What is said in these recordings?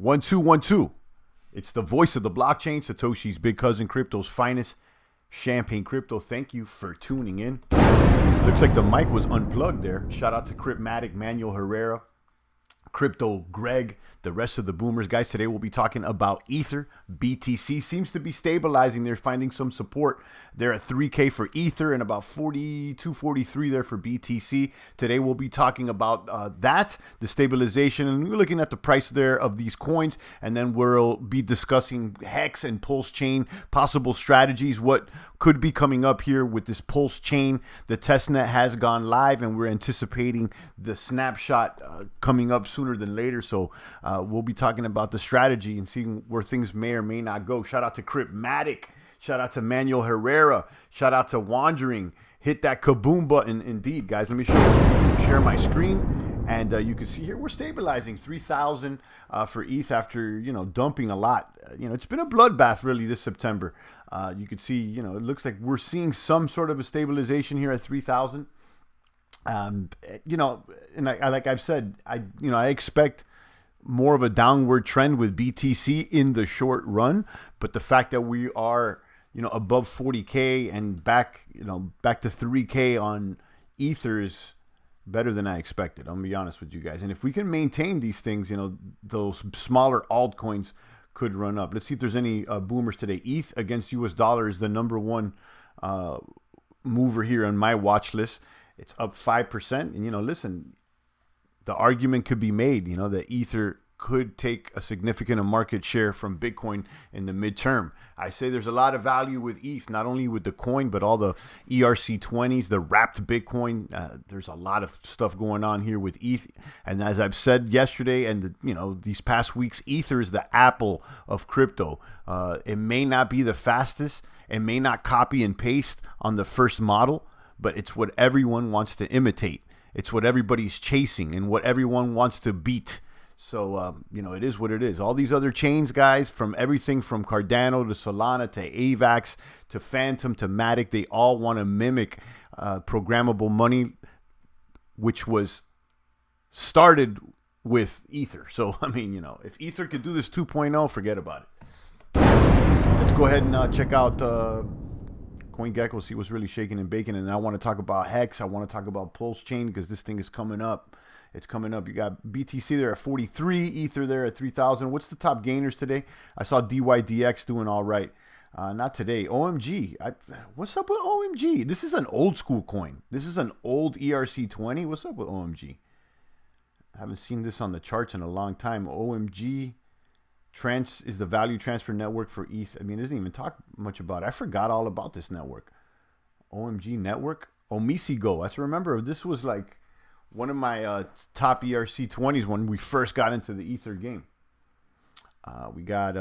1212. It's the voice of the blockchain, Satoshi's big cousin, crypto's finest, Champagne Crypto. Thank you for tuning in. Looks like the mic was unplugged there. Shout out to Cryptmatic, Manuel Herrera, Crypto Greg, the rest of the boomers. Guys, today we'll be talking about Ether. BTC seems to be stabilizing. They're finding some support. They're at 3K for Ether and about 42, 43 there for BTC. Today we'll be talking about the stabilization, and we're looking at the price there of these coins, and then we'll be discussing Hex and Pulsechain, possible strategies, what could be coming up here with this Pulsechain. The testnet has gone live, and we're anticipating the snapshot coming up sooner than later. So we'll be talking about the strategy and seeing where things may or may not go. Shout out to Cryptmatic. Shout out to Manuel Herrera. Shout out to Wandering. Hit that kaboom button. Indeed, guys. Let me share my screen. And you can see here we're stabilizing 3,000 for ETH after, dumping a lot. It's been a bloodbath really this September. You can see, it looks like we're seeing some sort of a stabilization here at 3,000. And like I've said, I expect more of a downward trend with BTC in the short run, but the fact that we are, above 40K and back to 3K on Ether is better than I expected. I'm gonna be honest with you guys. And if we can maintain these things, those smaller altcoins could run up. Let's see if there's any boomers today. ETH against US dollar is the number one mover here on my watch list. It's up 5%. And, listen, the argument could be made, that Ether could take a significant market share from Bitcoin in the midterm. I say there's a lot of value with ETH, not only with the coin, but all the ERC20s, the wrapped Bitcoin. There's a lot of stuff going on here with ETH. And as I've said yesterday and, these past weeks, Ether is the Apple of crypto. It may not be the fastest. It may not copy and paste on the first model, but it's what everyone wants to imitate. It's what everybody's chasing and what everyone wants to beat. So, it is what it is. All these other chains, guys, from everything from Cardano to Solana to AVAX to Phantom to Matic, they all want to mimic programmable money, which was started with Ether. So, if Ether could do this 2.0, forget about it. Let's go ahead and check out CoinGecko, see what's really shaking and baking. And I want to talk about Hex. I want to talk about Pulsechain because this thing is coming up. It's coming up. You got BTC there at 43, Ether there at 3,000. What's the top gainers today? I saw DYDX doing all right. Not today. OMG. What's up with OMG? This is an old school coin. This is an old ERC20. What's up with OMG? I haven't seen this on the charts in a long time. OMG is the value transfer network for ETH. It doesn't even talk much about it. I forgot all about this network. OMG network. Omisigo. I remember this was like one of my top ERC20s when we first got into the Ether game. We got,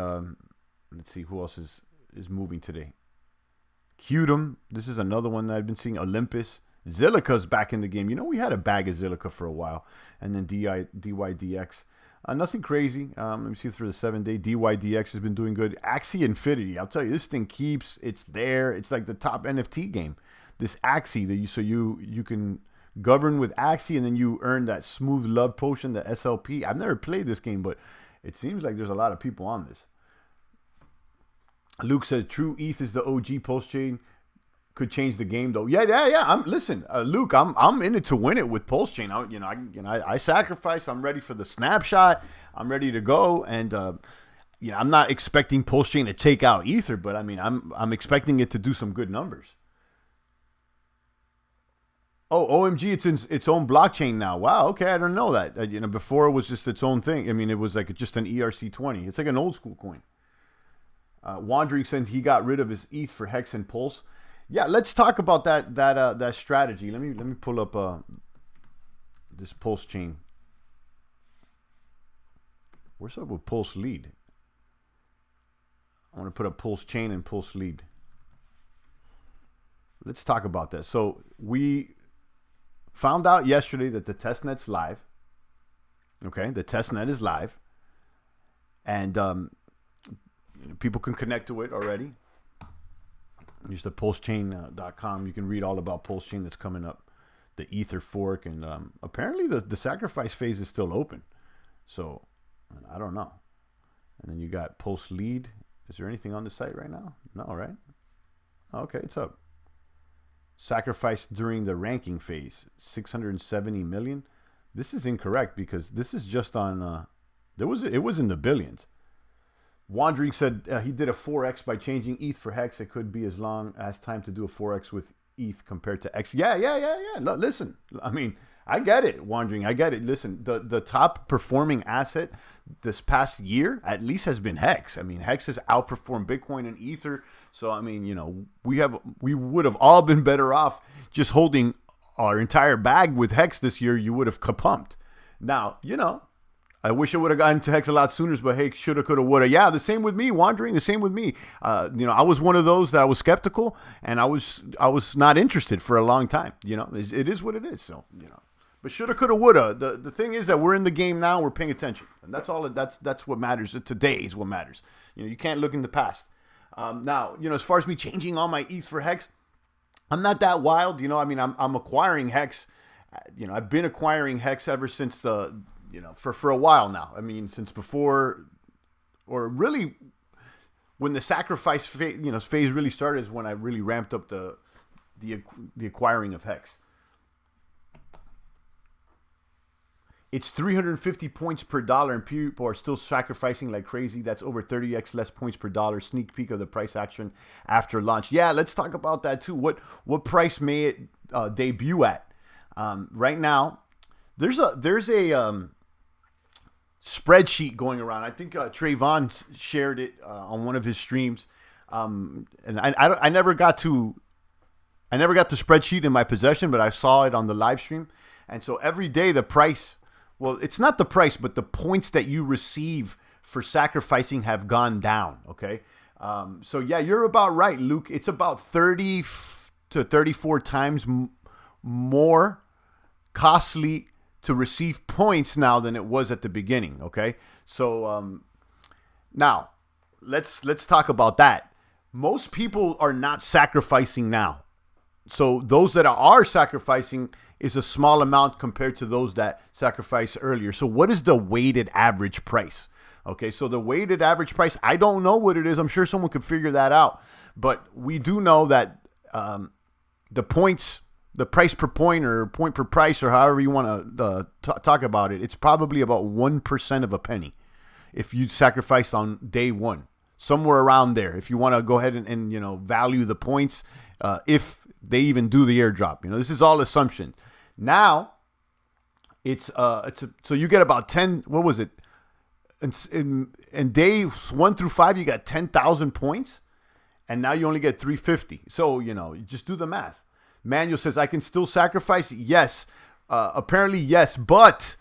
let's see, who else is moving today? Qdom. This is another one that I've been seeing. Olympus. Zillica's back in the game. We had a bag of Zillica for a while. And then DYDX. Nothing crazy. Let me see through the 7-day. DYDX has been doing good. Axie Infinity. I'll tell you, this thing it's there. It's like the top NFT game. This Axie, so you can govern with Axie, and then you earn that smooth love potion, the SLP. I've never played this game, but it seems like there's a lot of people on this. Luke said, "True ETH is the OG Pulsechain. Could change the game though." Yeah. Listen, Luke, I'm in it to win it with Pulsechain. I sacrifice. I'm ready for the snapshot. I'm ready to go, and I'm not expecting Pulsechain to take out Ether, but I'm expecting it to do some good numbers. Oh, OMG, it's in its own blockchain now. Wow, okay, I don't know that. Before it was just its own thing. It was like just an ERC20. It's like an old school coin. Wandering said he got rid of his ETH for Hex and Pulse. Yeah, let's talk about that strategy. Let me pull up this Pulsechain. Where's up with Pulse Lead? I want to put up Pulsechain and Pulse Lead. Let's talk about that. So we found out yesterday that the testnet's live. Okay, the testnet is live, and people can connect to it already. Use the pulsechain.com. You can read all about Pulsechain that's coming up, the Ether fork, and apparently the sacrifice phase is still open. So I don't know. And then you got Pulse Lead. Is there anything on the site right now? No, right? Okay, it's up. Sacrifice during the ranking phase, 670 million. This is incorrect because this is just on. It was in the billions. Wandering said he did a 4x by changing ETH for Hex. It could be as long as time to do a 4x with ETH compared to X. Yeah. Listen, I mean, I get it, Wandering. I get it. Listen, the top performing asset this past year at least has been Hex. I mean, Hex has outperformed Bitcoin and Ether. So, I mean, you know, we would have all been better off just holding our entire bag with Hex this year. You would have kapumped. Now, you know, I wish I would have gotten to Hex a lot sooner, but hey, shoulda, coulda, woulda. Yeah, the same with me, Wandering. The same with me. You know, I was one of those that I was skeptical, and I was not interested for a long time. You know, it is what it is. So, you know, but shoulda, coulda, woulda. The thing is that we're in the game now. We're paying attention, and that's all. That's what matters. Today is what matters. You know, you can't look in the past. Now, you know, as far as me changing all my ETH for Hex, I'm not that wild. You know, I mean, I'm acquiring Hex. You know, I've been acquiring Hex ever since for a while now. I mean, since before, or really when the sacrifice phase really started is when I really ramped up the acquiring of Hex. It's 350 points per dollar, and people are still sacrificing like crazy. That's over 30x less points per dollar. Sneak peek of the price action after launch. Yeah, let's talk about that too. What price may it debut at? Right now, there's a spreadsheet going around. I think Trayvon shared it on one of his streams, and I never got the spreadsheet in my possession, but I saw it on the live stream. And so every day the price, well, it's not the price, but the points that you receive for sacrificing have gone down. Okay, so yeah, you're about right, Luke. It's about 30 to 34 times more costly to receive points now than it was at the beginning. Okay, so now let's talk about that. Most people are not sacrificing now, so those that are sacrificing is a small amount compared to those that sacrificed earlier. So what is the weighted average price? Okay, so the weighted average price, I don't know what it is. I'm sure someone could figure that out, but we do know that the points. The price per point or point per price or however you want to talk about it, it's probably about 1% of a penny if you sacrifice on day one, somewhere around there. If you want to go ahead and you know, value the points, if they even do the airdrop, you know, this is all assumption. Now so you get about 10. What was it? In days 1 through 5, you got 10,000 points, and now you only get 350. So you know, just do the math. Manuel says, I can still sacrifice? Yes. Apparently, yes. But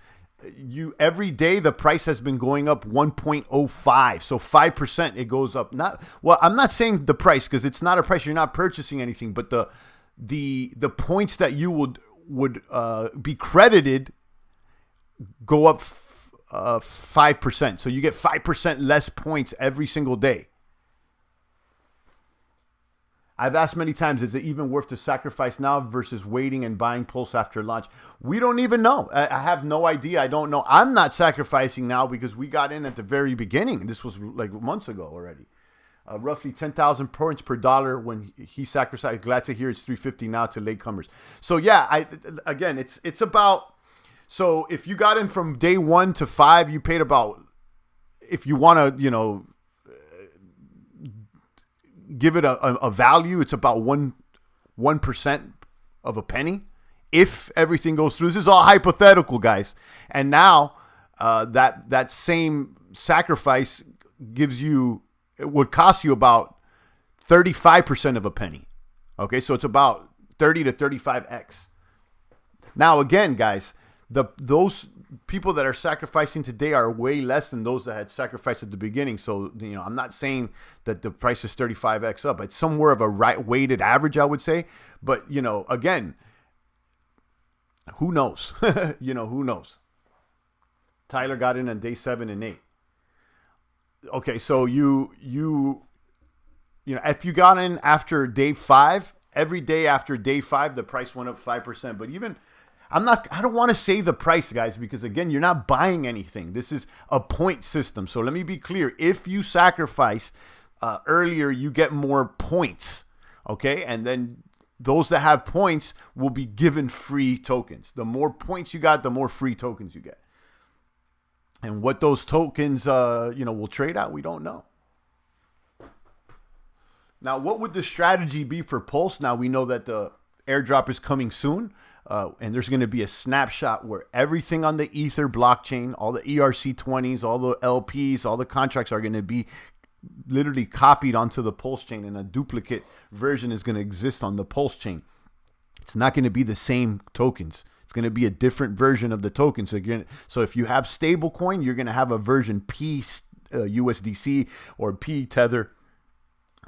every day the price has been going up 1.05. So 5% it goes up. I'm not saying the price because it's not a price. You're not purchasing anything. But the points that you would be credited go up 5%. So you get 5% less points every single day. I've asked many times, is it even worth the sacrifice now versus waiting and buying Pulse after launch? We don't even know. I have no idea. I don't know. I'm not sacrificing now because we got in at the very beginning. This was like months ago already. Roughly 10,000 points per dollar when he sacrificed. Glad to hear it's 350 now to latecomers. So yeah, it's about, so if you got in from day 1 to 5, you paid about, if you want to, you know, give it a value, it's about 1% of a penny if everything goes through. This is all hypothetical, guys. And now that same sacrifice it would cost you about 35% of a penny. Okay, so it's about 30 to 35x. Now again, guys, those people that are sacrificing today are way less than those that had sacrificed at the beginning. So, you know, I'm not saying that the price is 35x up. It's somewhere of a weighted average, I would say. But, you know, again, who knows? You know, who knows? Tyler got in on day 7 and 8. Okay, so you know, if you got in after day 5, every day after day 5, the price went up 5%. But even I don't want to say the price, guys, because again, you're not buying anything. This is a point system. So let me be clear. If you sacrifice earlier, you get more points. Okay. And then those that have points will be given free tokens. The more points you got, the more free tokens you get. And what those tokens, will trade out, we don't know. Now, what would the strategy be for Pulse? Now, we know that the airdrop is coming soon, and there's going to be a snapshot where everything on the Ether blockchain, all the ERC20s, all the LPs, all the contracts are going to be literally copied onto the Pulse chain, and a duplicate version is going to exist on the Pulse chain. It's not going to be the same tokens. It's going to be a different version of the token. So if you have stablecoin, you're going to have a version P USDC or P Tether,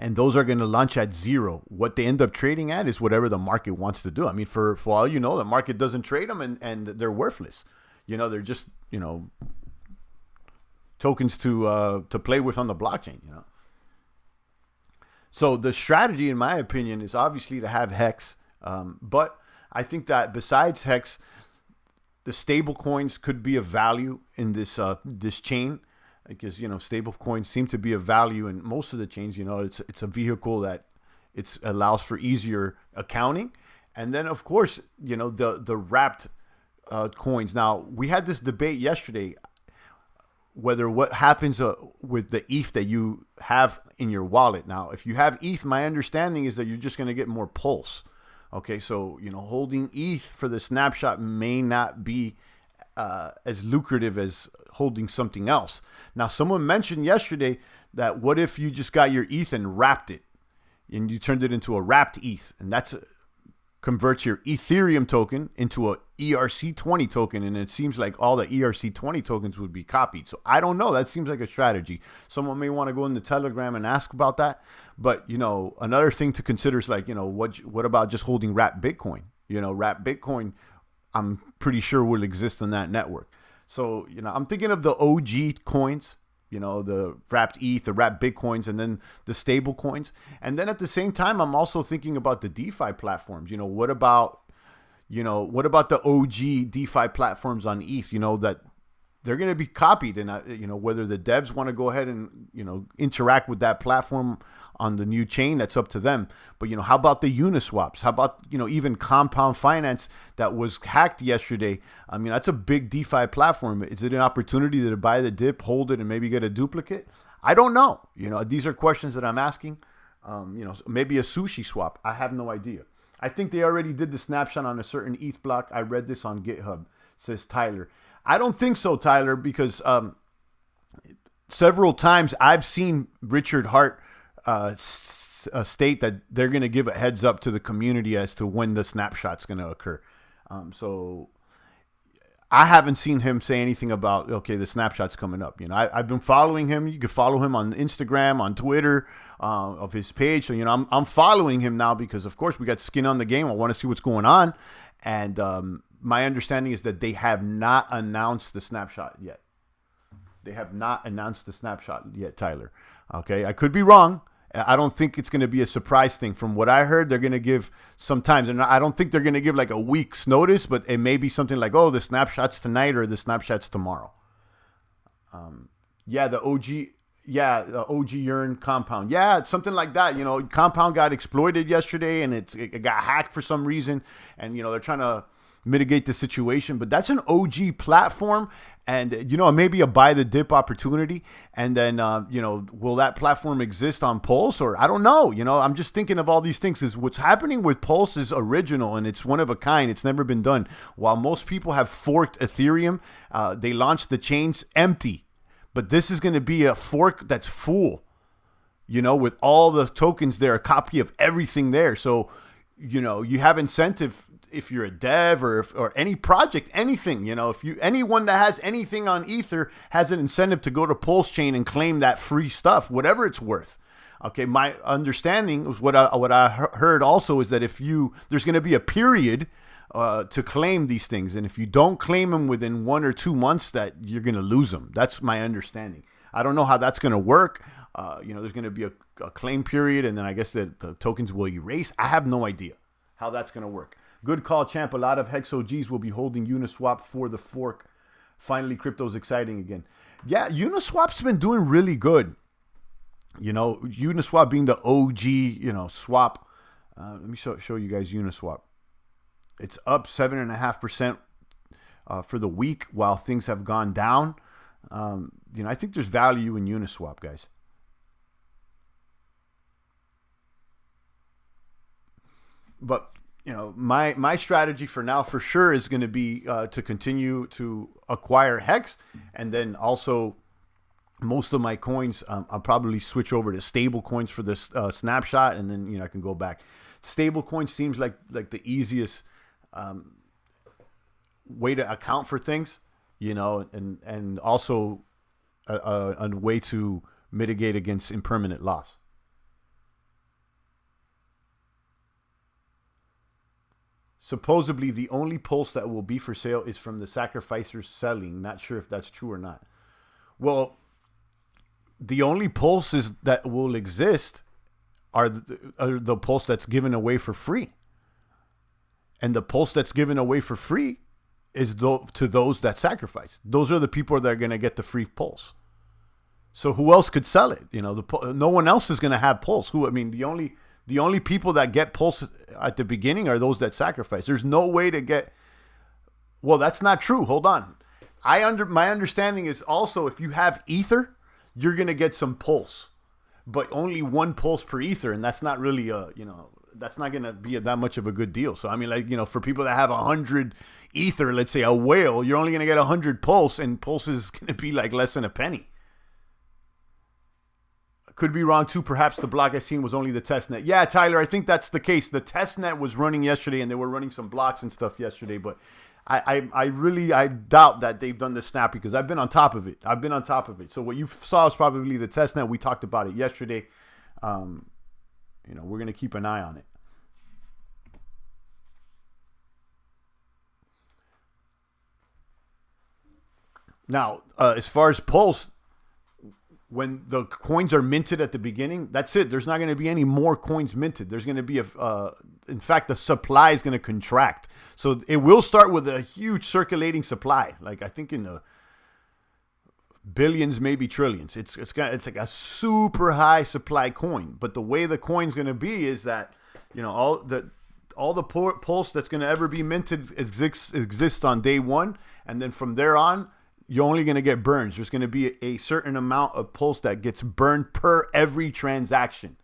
and those are going to launch at 0. What they end up trading at is whatever the market wants to do. I mean, for all you know, the market doesn't trade them, and they're worthless. They're just tokens to play with on the blockchain. So the strategy, in my opinion, is obviously to have Hex, but I think that besides Hex, the stable coins could be of value in this chain, because stable coins seem to be of value in most of the chains. It's a vehicle that it allows for easier accounting, and then of course the wrapped coins. Now, we had this debate yesterday whether what happens with the ETH that you have in your wallet. Now, if you have ETH, my understanding is that you're just going to get more Pulse. Okay, so holding ETH for the snapshot may not be as lucrative as holding something else. Now, someone mentioned yesterday that what if you just got your ETH and wrapped it, and you turned it into a wrapped ETH, and that's converts your Ethereum token into a ERC20 token, and it seems like all the ERC20 tokens would be copied. So I don't know. That seems like a strategy. Someone may want to go into Telegram and ask about that. But another thing to consider is like, what about just holding wrapped Bitcoin? Wrapped Bitcoin, I'm pretty sure will exist on that network. So I'm thinking of the OG coins, the wrapped ETH, the wrapped Bitcoins, and then the stable coins. And then at the same time, I'm also thinking about the DeFi platforms. What about the OG DeFi platforms on ETH, that they're going to be copied, and whether the devs want to go ahead and interact with that platform on the new chain, that's up to them. But how about the Uniswaps? How about even Compound Finance that was hacked yesterday? I mean, that's a big DeFi platform. Is it an opportunity to buy the dip, hold it, and maybe get a duplicate? I don't know. These are questions that I'm asking. Maybe a sushi swap. I have no idea. I think they already did the snapshot on a certain ETH block. I read this on GitHub, says Tyler. I don't think so, Tyler, because several times I've seen Richard Hart state that they're going to give a heads up to the community as to when the snapshot's going to occur. So I haven't seen him say anything about, okay, the snapshot's coming up. I've been following him. You can follow him on Instagram, on Twitter, of his page. So, I'm following him now because, of course, we got skin on the game. I want to see what's going on. And my understanding is that they have not announced the snapshot yet. They have not announced the snapshot yet, Tyler. Okay, I could be wrong. I don't think it's going to be a surprise thing. From what I heard, they're going to give sometimes, and I don't think they're going to give like a week's notice, but it may be something like, oh, the snapshot's tonight or the snapshot's tomorrow. The OG Yearn Compound. Yeah, it's something like that. Compound got exploited yesterday, and it got hacked for some reason, and they're trying to mitigate the situation, but that's an OG platform, and maybe a buy the dip opportunity. And then will that platform exist on Pulse, or I don't know. I'm just thinking of all these things, is what's happening with Pulse is original and it's one of a kind. It's never been done. While most people have forked Ethereum, they launched the chains empty, but this is going to be a fork that's full, with all the tokens there, a copy of everything there. So you have incentive if you're a dev or any project, anything, anyone that has anything on Ether has an incentive to go to Pulse Chain and claim that free stuff, whatever it's worth. Okay, my understanding was what I heard also is that there's going to be a period to claim these things, and if you don't claim them within 1 or 2 months, that you're going to lose them. That's my understanding. I don't know how that's going to work. There's going to be a claim period, and then I guess that the tokens will erase. I have no idea how that's going to work. Good call, champ. A lot of Hex OGs will be holding Uniswap for the fork. Finally, crypto's exciting again. Yeah, Uniswap's been doing really good. Uniswap being the OG, swap. Let me show you guys Uniswap. It's up 7.5% for the week while things have gone down. I think there's value in Uniswap, guys. But my strategy for now, for sure, is going to be to continue to acquire Hex, and then also most of my coins, I'll probably switch over to stable coins for this snapshot, and then I can go back. Stable coins seems like the easiest way to account for things, and also a way to mitigate against impermanent loss. Supposedly, the only pulse that will be for sale is from the sacrificers selling. Not sure if that's true or not. Well, the only pulses that will exist are the pulse that's given away for free. And the pulse that's given away for free is to those that sacrifice. Those are the people that are going to get the free pulse. So who else could sell it? No one else is going to have pulse. The only people that get pulse at the beginning are those that sacrifice. There's no way to get. Well, that's not true. Hold on. My understanding is also if you have ether, you're gonna get some pulse, but only one pulse per ether, and that's not really that's not gonna be that much of a good deal. So for people that have 100 ether, let's say a whale, you're only gonna get 100 pulse, and pulse is gonna be like less than a penny. Could be wrong too. Perhaps the block I seen was only the test net. Yeah, Tyler, I think that's the case. The test net was running yesterday, and they were running some blocks and stuff yesterday. But I doubt that they've done the snap because I've been on top of it. So what you saw is probably the test net. We talked about it yesterday. We're gonna keep an eye on it. Now, as far as pulse. When the coins are minted at the beginning, that's it. There's not going to be any more coins minted. There's going to be in fact, the supply is going to contract. So it will start with a huge circulating supply. Like I think in the billions, maybe trillions. It's like a super high supply coin. But the way the coin's going to be is that, all the pulse that's going to ever be minted exists on day one. And then from there on, you're only going to get burns. There's going to be a certain amount of pulse that gets burned per every transaction.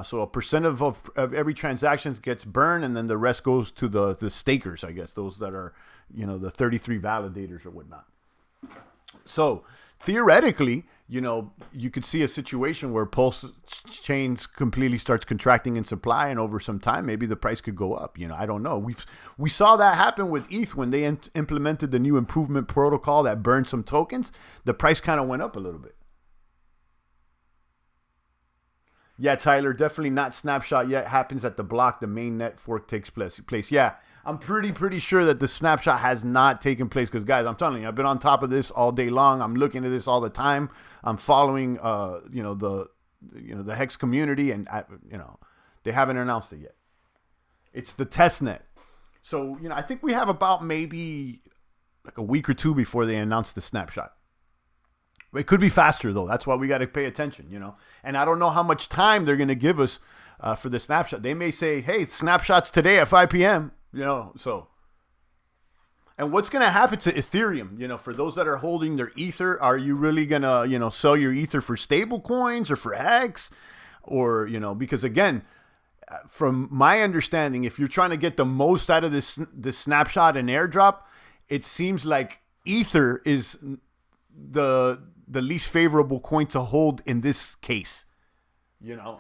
So a percent of every transaction gets burned, and then the rest goes to the stakers, I guess, those that are, the 33 validators or whatnot. So theoretically, you could see a situation where Pulsechains completely starts contracting in supply, and over some time, maybe the price could go up. I don't know. We saw that happen with ETH when they implemented the new improvement protocol that burned some tokens. The price kind of went up a little bit. Yeah, Tyler, definitely not snapshot yet. Happens at the block. The main net fork takes place. Yeah, I'm pretty sure that the snapshot has not taken place because, guys, I'm telling you, I've been on top of this all day long. I'm looking at this all the time. I'm following, the Hex community, and they haven't announced it yet. It's the test net. So, I think we have about maybe like a week or two before they announce the snapshot. It could be faster, though. That's why we got to pay attention, And I don't know how much time they're going to give us for the snapshot. They may say, hey, snapshots today at 5 p.m., so. And what's going to happen to Ethereum? For those that are holding their Ether, are you really going to, sell your Ether for stable coins or for Hex? Or, because again, from my understanding, if you're trying to get the most out of this snapshot and airdrop, it seems like Ether is the least favorable coin to hold in this case.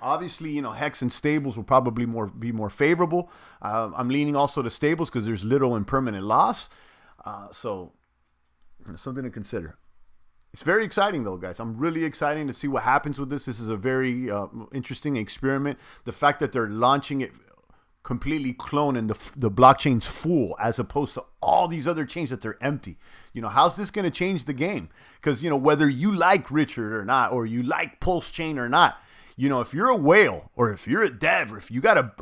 Obviously, Hex and stables will probably be more favorable. I'm leaning also to stables because there's little impermanent loss. So something to consider. It's very exciting, though, guys. I'm really excited to see what happens with this. This is a very interesting experiment. The fact that they're launching it completely cloned and the blockchain's full as opposed to all these other chains that they're empty. How's this going to change the game? Because, whether you like Richard or not, or you like Pulsechain or not, You know, if you're a whale or if you're a dev or if you got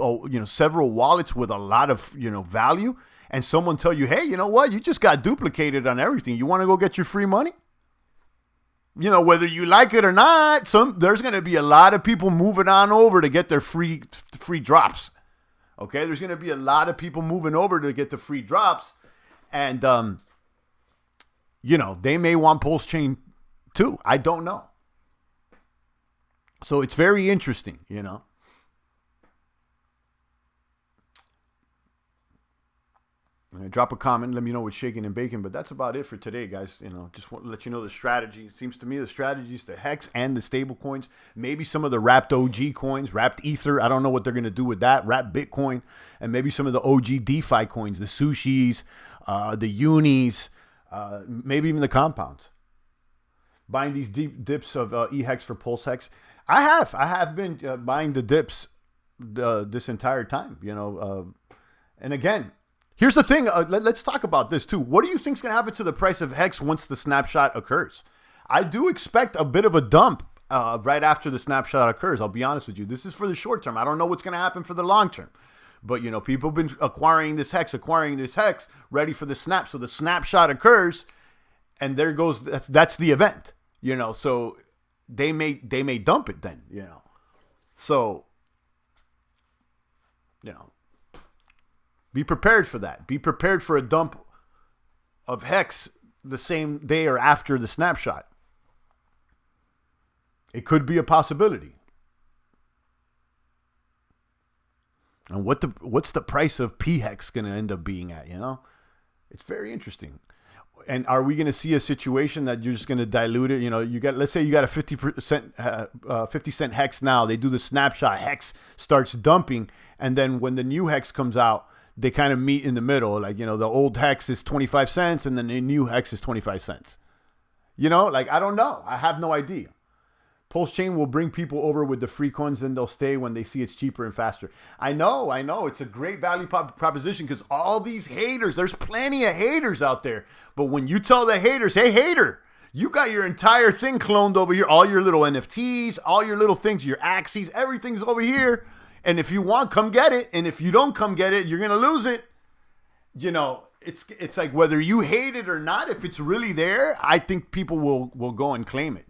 several wallets with a lot of, value, and someone tell you, hey, you know what? You just got duplicated on everything. You want to go get your free money? You know, whether you like it or not, there's going to be a lot of people moving on over to get their free drops. Okay, there's going to be a lot of people moving over to get the free drops, and they may want Pulsechain too. I don't know. So it's very interesting, Drop a comment. Let me know what's shaking and baking. But that's about it for today, guys. Just want to let you know the strategy. It seems to me the strategy is the Hex and the stable coins. Maybe some of the wrapped OG coins, wrapped Ether. I don't know what they're going to do with that. Wrapped Bitcoin. And maybe some of the OG DeFi coins, the Sushis, the Unis, maybe even the compounds. Buying these deep dips of eHex for Pulsehex. I have been buying the dips this entire time, and again, here's the thing. Let's talk about this too. What do you think is going to happen to the price of Hex once the snapshot occurs? I do expect a bit of a dump right after the snapshot occurs. I'll be honest with you. This is for the short term. I don't know what's going to happen for the long term. But, people have been acquiring this Hex, ready for the snap. So the snapshot occurs, and there goes, that's the event, So they may dump it then, So, be prepared for that. Be prepared for a dump of Hex the same day or after the snapshot. It could be a possibility. And what's the price of PHEX going to end up being at, It's very interesting. And are we going to see a situation that you're just going to dilute it? Let's say you got a 50 cent Hex now. They do the snapshot. Hex starts dumping. And then when the new Hex comes out, they kind of meet in the middle. Like, the old Hex is 25 cents and then the new Hex is 25 cents. I don't know. I have no idea. Pulsechain will bring people over with the free coins and they'll stay when they see it's cheaper and faster. I know. It's a great value proposition because all these haters, there's plenty of haters out there. But when you tell the haters, hey, hater, you got your entire thing cloned over here, all your little NFTs, all your little things, your Axes, everything's over here. And if you want, come get it. And if you don't come get it, you're going to lose it. It's like whether you hate it or not, if it's really there, I think people will go and claim it,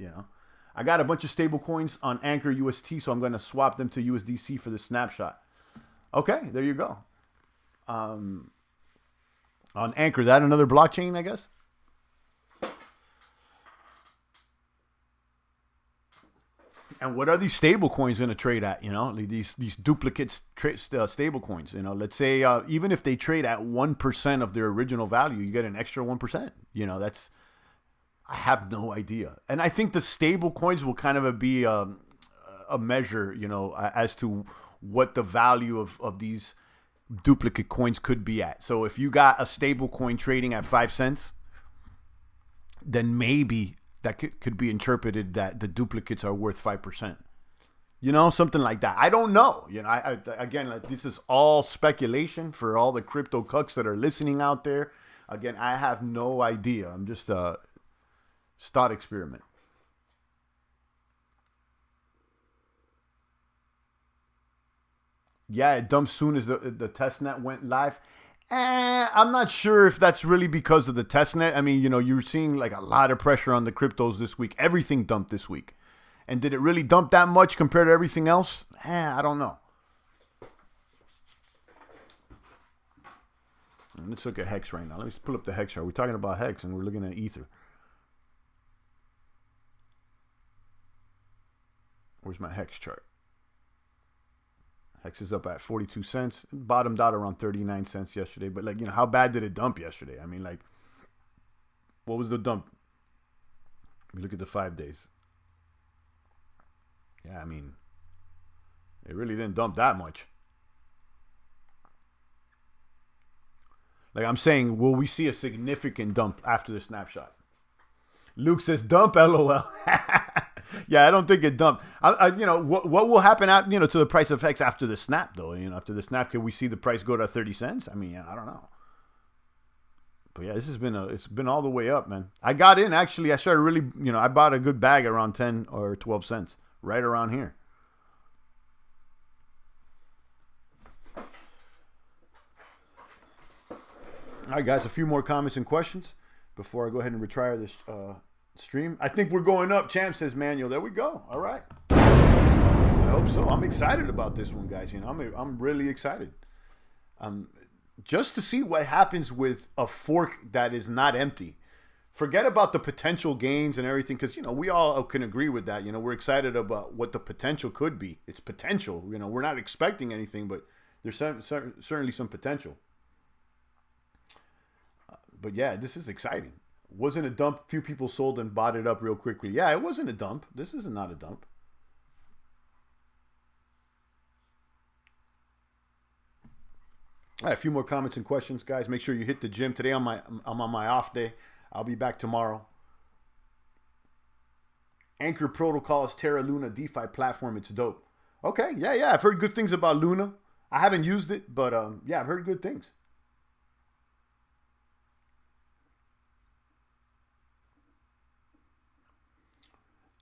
I got a bunch of stable coins on Anchor UST, so I'm going to swap them to USDC for the snapshot. Okay, there you go. On Anchor, that another blockchain, I guess? And what are these stable coins going to trade at? These duplicate stable coins. Let's say even if they trade at 1% of their original value, you get an extra 1%. That's... I have no idea. And I think the stable coins will kind of be a measure, as to what the value of these duplicate coins could be at. So if you got a stable coin trading at 5 cents, then maybe that could be interpreted that the duplicates are worth 5%. Something like that. I don't know. Again, this is all speculation for all the crypto cucks that are listening out there. Again, I have no idea. I'm just thought experiment. Yeah, it dumped soon as the testnet went live. I'm not sure if that's really because of the testnet. I mean, you're seeing like a lot of pressure on the cryptos this week. Everything dumped this week. And did it really dump that much compared to everything else? I don't know. And let's look at Hex right now. Let me pull up the Hex chart. We're talking about Hex and we're looking at Ether. Where's my Hex chart? Hex is up at 42 cents. Bottomed out around 39 cents yesterday. But, how bad did it dump yesterday? I mean, what was the dump? Let me look at the 5 days. Yeah, I mean, it really didn't dump that much. I'm saying, will we see a significant dump after the snapshot? Luke says, dump, LOL. Yeah, I don't think it dumped. What will happen out, to the price of Hex after the snap, though? After the snap, can we see the price go to 30 cents? I mean, I don't know. But yeah, it's been all the way up, man. I got in, actually. I started really, I bought a good bag around 10 or 12 cents, right around here. All right, guys, a few more comments and questions before I go ahead and retire this stream. I think we're going up. Champ says Manuel. There we go. All right. I hope so. I'm excited about this one, guys. You know, I'm really excited. Just to see what happens with a fork that is not empty. Forget about the potential gains and everything, because, you know, we all can agree with that. You know, we're excited about what the potential could be. It's potential. You know, we're not expecting anything, but there's certainly some potential. But yeah, this is exciting. Wasn't a dump. Few people sold and bought it up real quickly. Yeah, it wasn't a dump. This is not a dump. All right, a few more comments and questions, guys. Make sure you hit the gym today. I'm on my off day. I'll be back tomorrow. Anchor Protocol is Terra Luna DeFi platform. It's dope. Okay, yeah. I've heard good things about Luna. I haven't used it, but yeah, I've heard good things.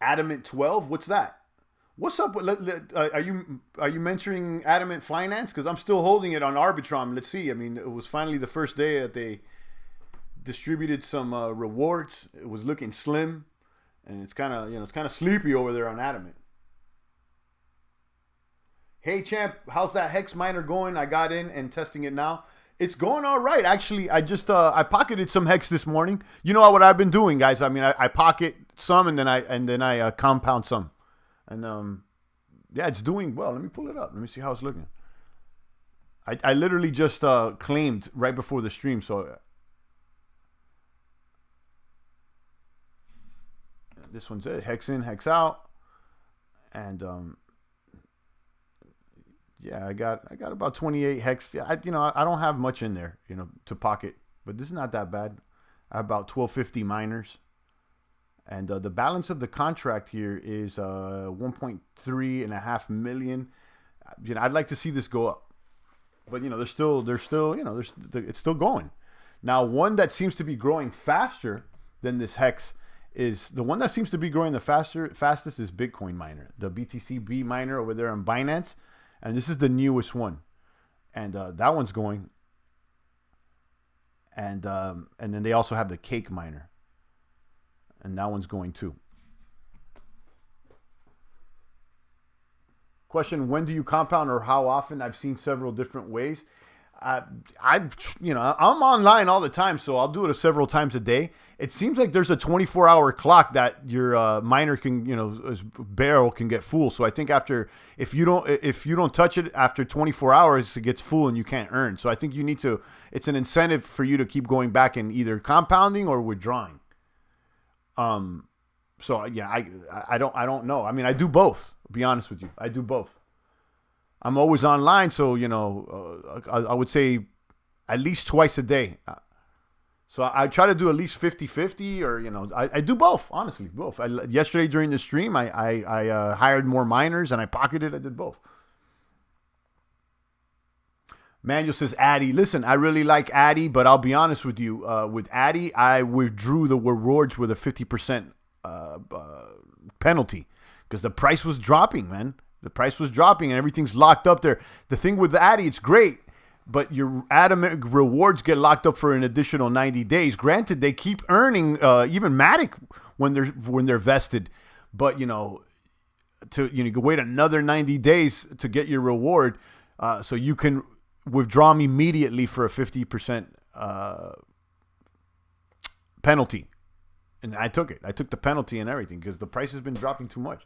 Adamant 12, what's that? What's up? Are you mentioning Adamant Finance? Because I'm still holding it on Arbitrum. Let's see. I mean, it was finally the first day that they distributed some rewards. It was looking slim, and it's kind of sleepy over there on Adamant. Hey champ, how's that hex miner going? I got in and testing it now. It's going all right. Actually, I just I pocketed some hex this morning. You know what I've been doing, guys? I mean, I pocket some and then I compound some, and yeah, it's doing well. Let me pull it up. Let me see how it's looking. I literally just claimed right before the stream, so this one's it. Hex in, hex out, and yeah, I got about 28 hex. I don't have much in there, to pocket, but this is not that bad. I have about 1250 miners, and the balance of the contract here is 1.3.5 million. I'd like to see this go up, but it's still going. Now, one that seems to be growing faster than this hex is the one that seems to be growing the fastest is Bitcoin miner, the BTCB miner over there on Binance. And this is the newest one, and that one's going. And then they also have the Cake miner, and that one's going too. Question: when do you compound, or how often? I've seen several different ways. I'm online all the time, so I'll do it several times a day. It seems like there's a 24-hour clock that your miner can, barrel can get full. So I think if you don't touch it after 24 hours, it gets full and you can't earn. So I think you need to. It's an incentive for you to keep going back and either compounding or withdrawing. So yeah, I don't know. I mean, I do both. To be honest with you, I do both. I'm always online, so, I would say at least twice a day. So I try to do at least 50-50, or, I do both, honestly, both. Yesterday during the stream, I hired more miners and I pocketed. I did both. Manuel says, Addy. Listen, I really like Addy, but I'll be honest with you. With Addy, I withdrew the rewards with a 50% penalty because the price was dropping, man. The price was dropping and everything's locked up there. The thing with Addy, it's great, but your Adamant rewards get locked up for an additional 90 days. Granted, they keep earning, even Matic when they're vested, but you can wait another 90 days to get your reward, so you can withdraw them immediately for a 50% penalty. And I took it. I took the penalty and everything because the price has been dropping too much.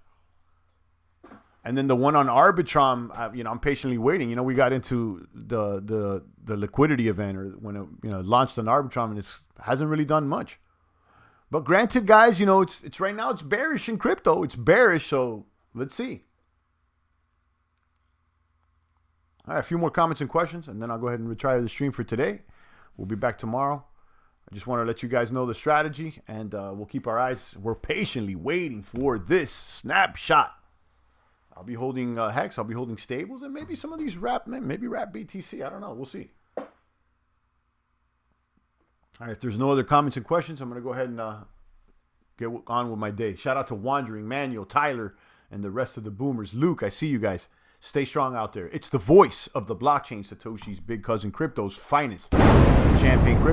And then the one on Arbitrum, I'm patiently waiting. We got into the liquidity event, or when it launched on Arbitrum, and it hasn't really done much. But granted, guys, it's right now it's bearish in crypto. It's bearish, so let's see. All right, a few more comments and questions, and then I'll go ahead and retire the stream for today. We'll be back tomorrow. I just want to let you guys know the strategy, and we'll keep our eyes. We're patiently waiting for this snapshot. I'll be holding Hex. I'll be holding Stables, and maybe some of these maybe Wrap BTC. I don't know. We'll see. All right. If there's no other comments and questions, I'm going to go ahead and get on with my day. Shout out to Wandering, Manuel, Tyler, and the rest of the boomers. Luke, I see you guys. Stay strong out there. It's the voice of the blockchain, Satoshi's big cousin Crypto's finest. Champagne Crypto.